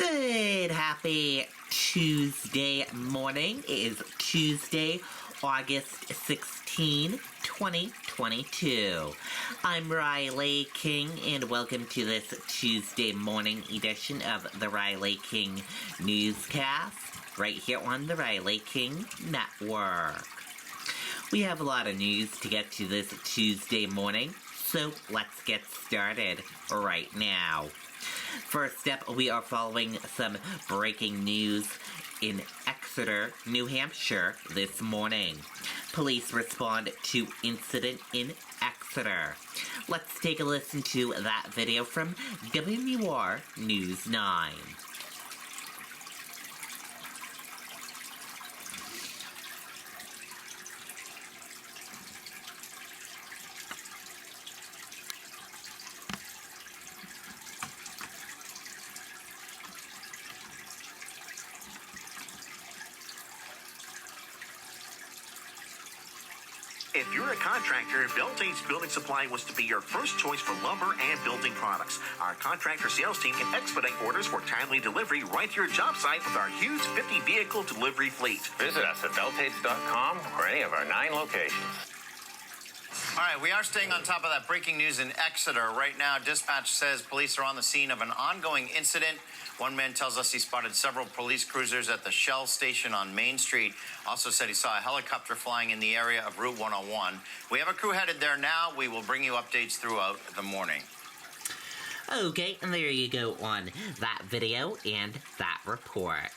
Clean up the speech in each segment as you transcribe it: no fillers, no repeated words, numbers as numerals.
Good, happy Tuesday morning. It is Tuesday, August 16, 2022. I'm Riley King, and welcome to this Tuesday morning edition of the Riley King Newscast, right here on the Riley King Network. We have a lot of news to get to this Tuesday morning, so let's get started right now. First up, we are following some breaking news in Exeter, New Hampshire this morning. Police respond to incident in Exeter. Let's take a listen to that video from WMUR News 9. If you're a contractor, Beltate's Building Supply was to be your first choice for lumber and building products. Our contractor sales team can expedite orders for timely delivery right to your job site with our huge 50-vehicle delivery fleet. Visit us at beltates.com or any of our 9 locations. All right, we are staying on top of that breaking news in Exeter. Right now, dispatch says police are on the scene of an ongoing incident. One man tells us he spotted several police cruisers at the Shell station on Main Street. Also said he saw a helicopter flying in the area of Route 101. We have a crew headed there now. We will bring you updates throughout the morning. Okay, and there you go on that video and that report.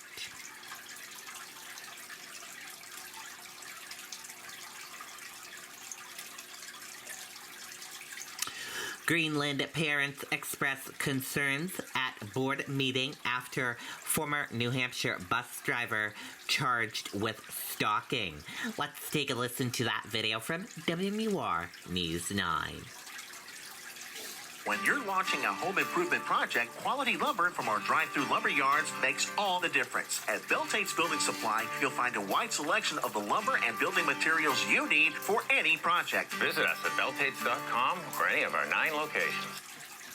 Greenland parents express concerns at board meeting after former New Hampshire bus driver charged with stalking. Let's take a listen to that video from WMUR News 9. When you're launching a home improvement project, quality lumber from our drive-through lumber yards makes all the difference. At Beltate's Building Supply, you'll find a wide selection of the lumber and building materials you need for any project. Visit us at beltates.com or any of our 9 locations.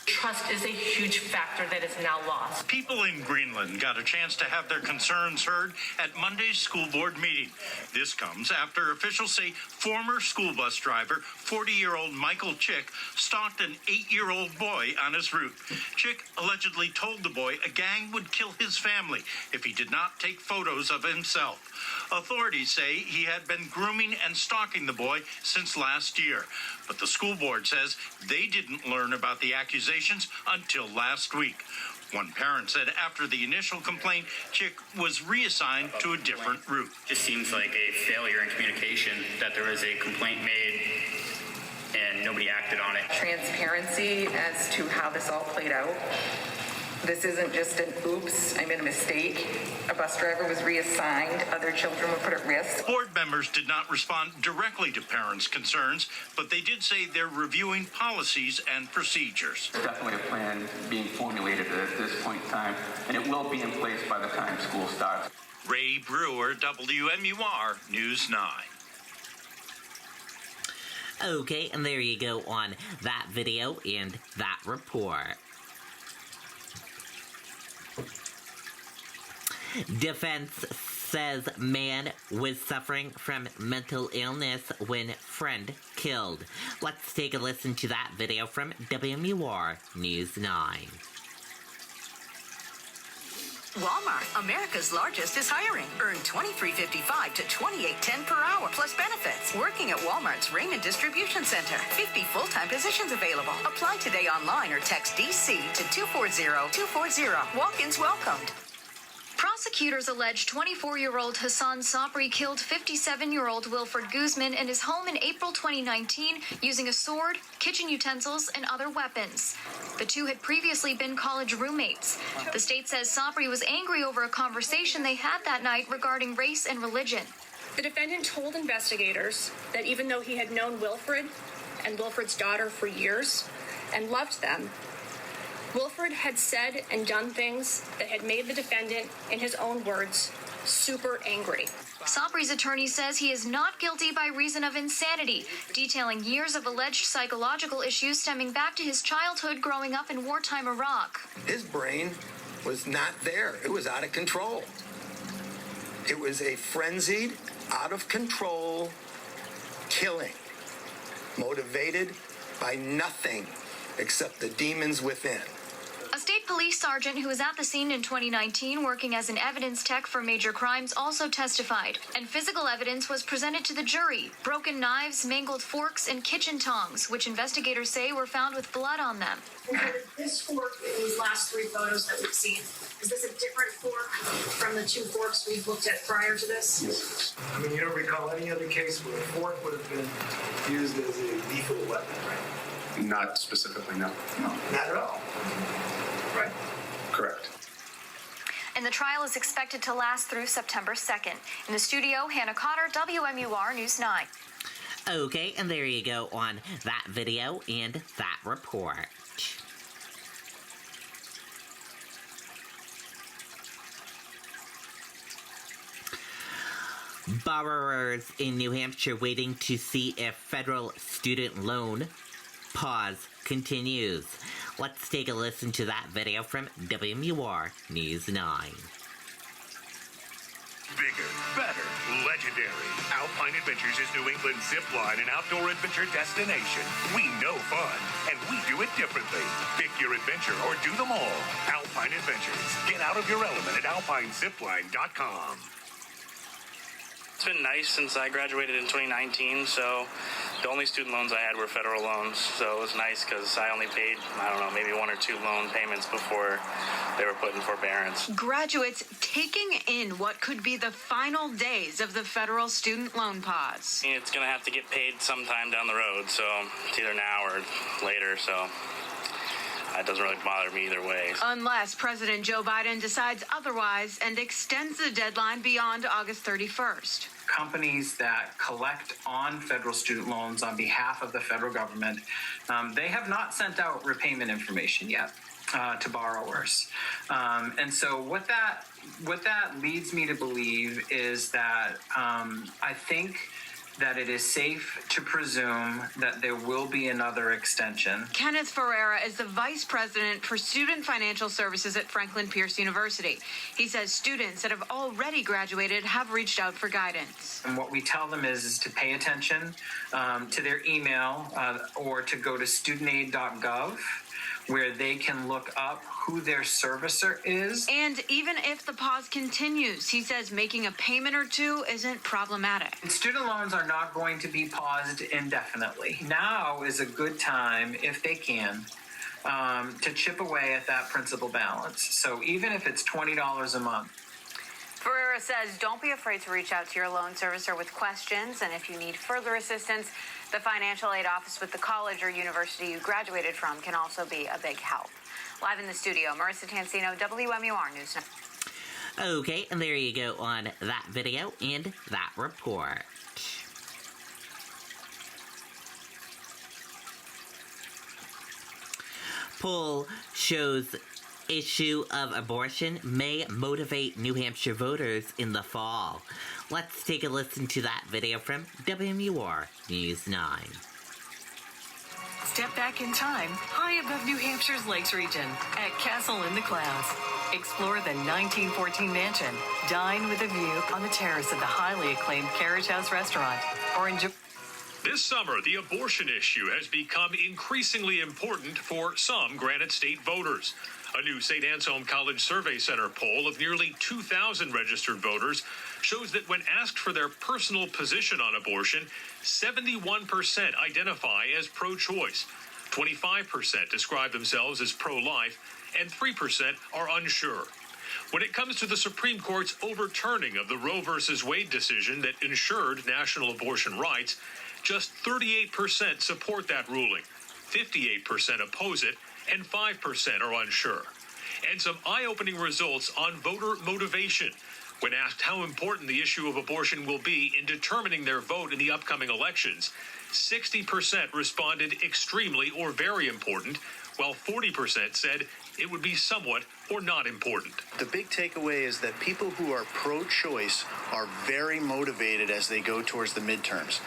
Trust is a huge factor that is now lost. People in Greenland got a chance to have their concerns heard at Monday's school board meeting. This comes after officials say former school bus driver, 40-year-old Michael Chick, stalked an 8-year-old boy on his route. Chick allegedly told the boy a gang would kill his family if he did not take photos of himself. Authorities say he had been grooming and stalking the boy since last year, but the school board says they didn't learn about the accusations until last week. One parent said after the initial complaint, Chick was reassigned to a different route. It seems like a failure in communication, that there was a complaint made and nobody acted on it. Transparency as to how this all played out. This isn't just an oops, I made a mistake. A bus driver was reassigned. Other children were put at risk. Board members did not respond directly to parents' concerns, but they did say they're reviewing policies and procedures. There's definitely a plan being formulated at this point in time, and it will be in place by the time school starts. Ray Brewer, WMUR News 9. Okay, and there you go on that video and that report. Defense says man was suffering from mental illness when friend killed. Let's take a listen to that video from WMUR News 9. Walmart, America's largest, is hiring. Earn $23.55 to $28.10 per hour, plus benefits. Working at Walmart's Raymond Distribution Center. 50 full-time positions available. Apply today online or text DC to 240-240. Walk-ins welcomed. Prosecutors allege 24-year-old Hassan Sabri killed 57-year-old Wilfred Guzman in his home in April 2019 using a sword, kitchen utensils, and other weapons. The two had previously been college roommates. The state says Sabri was angry over a conversation they had that night regarding race and religion. The defendant told investigators that even though he had known Wilfred and Wilfred's daughter for years and loved them, Wilfred had said and done things that had made the defendant, in his own words, super angry. Sabri's attorney says he is not guilty by reason of insanity, detailing years of alleged psychological issues stemming back to his childhood growing up in wartime Iraq. His brain was not there. It was out of control. It was a frenzied, out of control killing, motivated by nothing except the demons within. A state police sergeant who was at the scene in 2019 working as an evidence tech for major crimes also testified, and physical evidence was presented to the jury. Broken knives, mangled forks, and kitchen tongs, which investigators say were found with blood on them. This fork in these last three photos that we've seen, is this a different fork from the two forks we've looked at prior to this? Yes. I mean, you don't recall any other case where a fork would have been used as a lethal weapon, right? Not specifically, no. No, not at all. Right. Correct. And the trial is expected to last through September 2nd. In the studio, Hannah Cotter, WMUR News 9. Okay, and there you go on that video and that report. Borrowers in New Hampshire waiting to see if federal student loan pause continues. Let's take a listen to that video from WMUR News 9. Bigger, better, legendary. Alpine Adventures is New England's zipline and outdoor adventure destination. We know fun, and we do it differently. Pick your adventure or do them all. Alpine Adventures. Get out of your element at alpinezipline.com. It's been nice since I graduated in 2019, so the only student loans I had were federal loans, so it was nice because I only paid, I don't know, maybe one or two loan payments before they were put in forbearance. Graduates taking in what could be the final days of the federal student loan pause. It's going to have to get paid sometime down the road, so it's either now or later, so it doesn't really bother me either way. Unless President Joe Biden decides otherwise and extends the deadline beyond August 31st. Companies that collect on federal student loans on behalf of the federal government, they have not sent out repayment information yet to borrowers. And so what that leads me to believe is that I think that it is safe to presume that there will be another extension. Kenneth Ferreira is the vice president for student financial services at Franklin Pierce University. He says students that have already graduated have reached out for guidance. And what we tell them is to pay attention to their email or to go to studentaid.gov, where they can look up who their servicer is. And even if the pause continues, he says making a payment or two isn't problematic. Student loans are not going to be paused indefinitely. Now is a good time, if they can, to chip away at that principal balance. So even if it's $20 a month. Ferreira says don't be afraid to reach out to your loan servicer with questions, and if you need further assistance, the financial aid office with the college or university you graduated from can also be a big help. Live in the studio, Marissa Tansino, WMUR News. Okay, and there you go on that video and that report. Poll shows issue of abortion may motivate New Hampshire voters in the fall. Let's take a listen to that video from WMUR News 9. Step back in time, high above New Hampshire's Lakes region at Castle in the Clouds. Explore the 1914 mansion. Dine with a view on the terrace of the highly acclaimed Carriage House restaurant. Or enjoy... This summer, the abortion issue has become increasingly important for some Granite State voters. A new St. Anselm College Survey Center poll of nearly 2,000 registered voters shows that when asked for their personal position on abortion, 71% identify as pro-choice, 25% describe themselves as pro-life, and 3% are unsure. When it comes to the Supreme Court's overturning of the Roe v. Wade decision that ensured national abortion rights, just 38% support that ruling, 58% oppose it, and 5% are unsure. And some eye-opening results on voter motivation. When asked how important the issue of abortion will be in determining their vote in the upcoming elections, 60% responded extremely or very important, while 40% said it would be somewhat or not important. The big takeaway is that people who are pro-choice are very motivated as they go towards the midterms.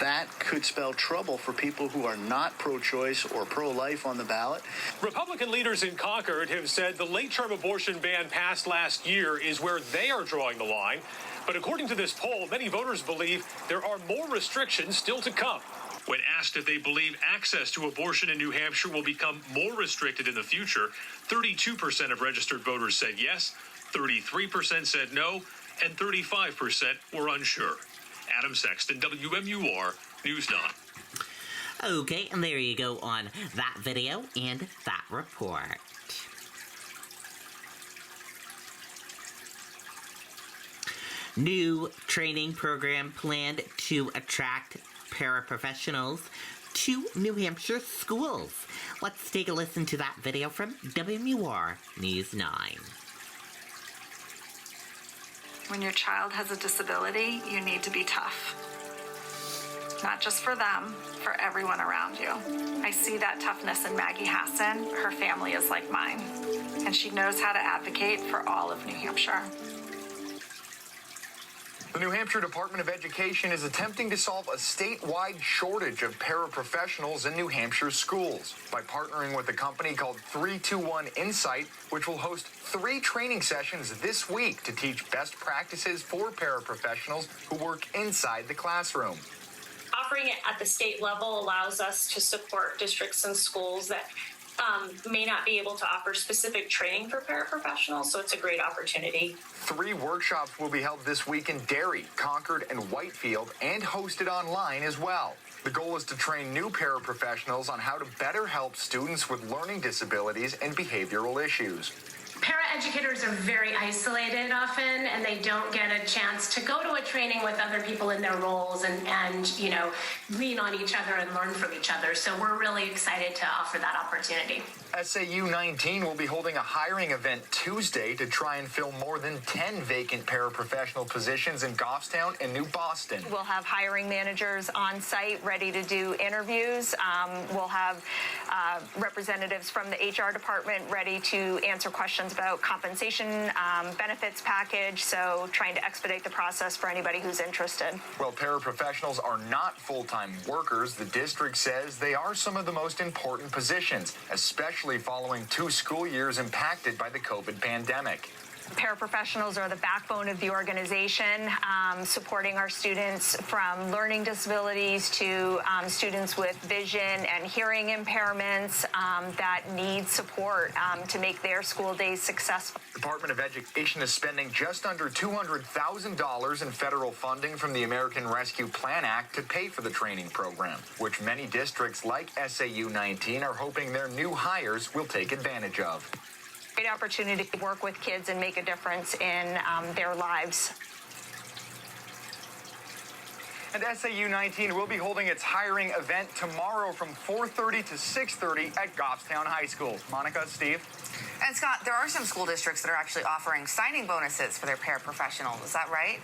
That could spell trouble for people who are not pro-choice or pro-life on the ballot. Republican leaders in Concord have said the late-term abortion ban passed last year is where they are drawing the line. But according to this poll, many voters believe there are more restrictions still to come. When asked if they believe access to abortion in New Hampshire will become more restricted in the future, 32% of registered voters said yes, 33% said no, and 35% were unsure. Adam Sexton, WMUR News 9. Okay, and there you go on that video and that report. New training program planned to attract paraprofessionals to New Hampshire schools. Let's take a listen to that video from WMUR News 9. When your child has a disability, you need to be tough. Not just for them, for everyone around you. I see that toughness in Maggie Hassan. Her family is like mine, and she knows how to advocate for all of New Hampshire. The New Hampshire Department of Education is attempting to solve a statewide shortage of paraprofessionals in New Hampshire schools by partnering with a company called 321 Insight, which will host 3 training sessions this week to teach best practices for paraprofessionals who work inside the classroom. Offering it at the state level allows us to support districts and schools that may not be able to offer specific training for paraprofessionals, so it's a great opportunity. 3 workshops will be held this week in Derry, Concord, and Whitefield, and hosted online as well. The goal is to train new paraprofessionals on how to better help students with learning disabilities and behavioral issues. Paraeducators are very isolated often, and they don't get a chance to go to a training with other people in their roles and you know, lean on each other and learn from each other. So we're really excited to offer that opportunity. SAU 19 will be holding a hiring event Tuesday to try and fill more than 10 vacant paraprofessional positions in Goffstown and New Boston. We'll have hiring managers on site ready to do interviews. We'll have representatives from the HR department ready to answer questions about compensation, benefits package, so trying to expedite the process for anybody who's interested. While paraprofessionals are not full-time workers, the district says they are some of the most important positions, especially following 2 school years impacted by the COVID pandemic. Paraprofessionals are the backbone of the organization, supporting our students from learning disabilities to students with vision and hearing impairments that need support to make their school days successful. The Department of Education is spending just under $200,000 in federal funding from the American Rescue Plan Act to pay for the training program, which many districts like SAU 19 are hoping their new hires will take advantage of. Great opportunity to work with kids and make a difference in their lives. And SAU 19 will be holding its hiring event tomorrow from 4:30 to 6:30 at Goffstown High School. Monica, Steve? And Scott, there are some school districts that are actually offering signing bonuses for their paraprofessionals. Is that right?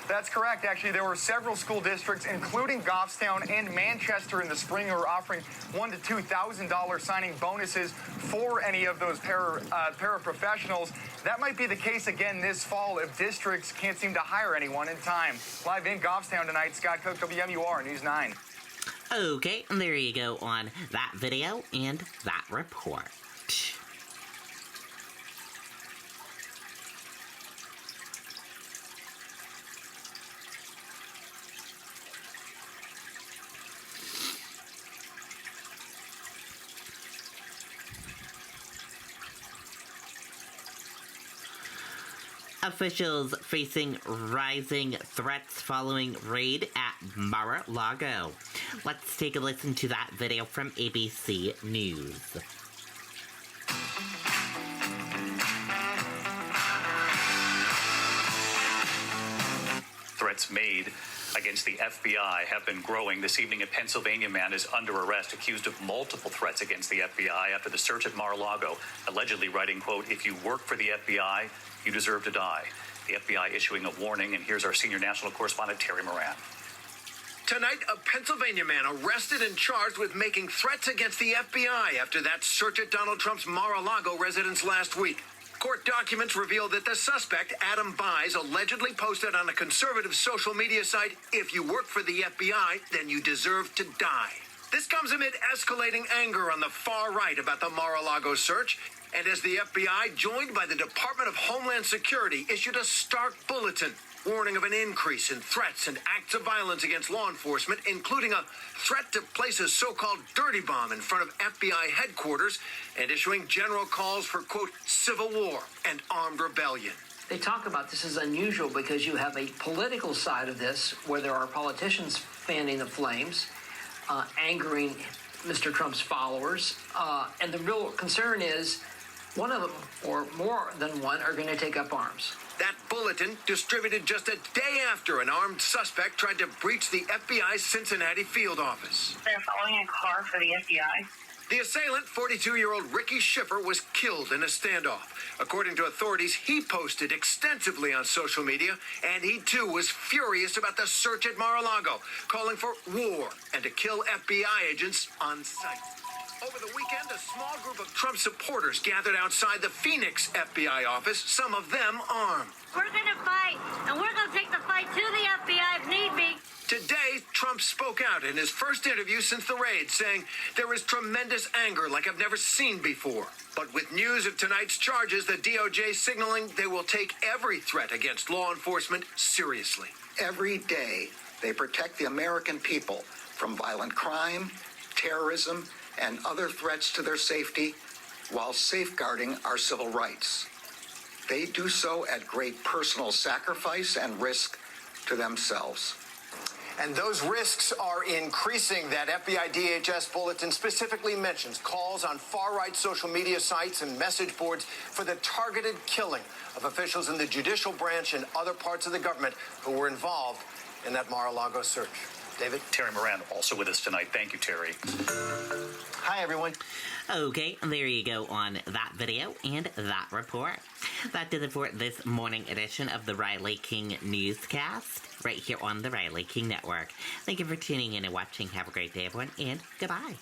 That's correct. Actually, there were several school districts, including Goffstown and Manchester in the spring, who are offering $1,000 to $2,000 signing bonuses for any of those paraprofessionals. That might be the case again this fall if districts can't seem to hire anyone in time. Live in Goffstown tonight, Scott Cook, WMUR News 9. Okay, and there you go on that video and that report. Officials facing rising threats following raid at Mar-a-Lago. Let's take a listen to that video from ABC News. Threats made against the FBI have been growing. This evening, a Pennsylvania man is under arrest, accused of multiple threats against the FBI after the search at Mar-a-Lago, allegedly writing, quote, "If you work for the FBI, you deserve to die." The FBI issuing a warning, and here's our senior national correspondent, Terry Moran. Tonight, a Pennsylvania man arrested and charged with making threats against the FBI after that search at Donald Trump's Mar-a-Lago residence last week. Court documents reveal that the suspect, Adam Bies, allegedly posted on a conservative social media site, "If you work for the FBI, then you deserve to die." This comes amid escalating anger on the far right about the Mar-a-Lago search, and as the FBI, joined by the Department of Homeland Security, issued a stark bulletin warning of an increase in threats and acts of violence against law enforcement, including a threat to place a so-called dirty bomb in front of FBI headquarters and issuing general calls for, quote, civil war and armed rebellion. They talk about this as unusual because you have a political side of this where there are politicians fanning the flames, angering Mr. Trump's followers, and the real concern is one of them, or more than one, are going to take up arms. That bulletin distributed just a day after an armed suspect tried to breach the FBI's Cincinnati field office. They're following a car for the FBI. The assailant, 42-year-old Ricky Schiffer, was killed in a standoff. According to authorities, he posted extensively on social media, and he too was furious about the search at Mar-a-Lago, calling for war and to kill FBI agents on sight. Over the weekend, a small group of Trump supporters gathered outside the Phoenix FBI office, some of them armed. We're going to fight, and we're going to take the fight to the FBI if need be. Today, Trump spoke out in his first interview since the raid, saying, "There is tremendous anger like I've never seen before." But with news of tonight's charges, the DOJ signaling they will take every threat against law enforcement seriously. Every day, they protect the American people from violent crime, terrorism, and other threats to their safety while safeguarding our civil rights. They do so at great personal sacrifice and risk to themselves. And those risks are increasing. That FBI DHS bulletin specifically mentions calls on far-right social media sites and message boards for the targeted killing of officials in the judicial branch and other parts of the government who were involved in that Mar-a-Lago search. David? Terry Moran also with us tonight. Thank you, Terry. Hi, everyone. Okay, there you go on that video and that report. That did it for this morning edition of the Riley King Newscast, right here on the Riley King Network. Thank you for tuning in and watching. Have a great day, everyone, and goodbye.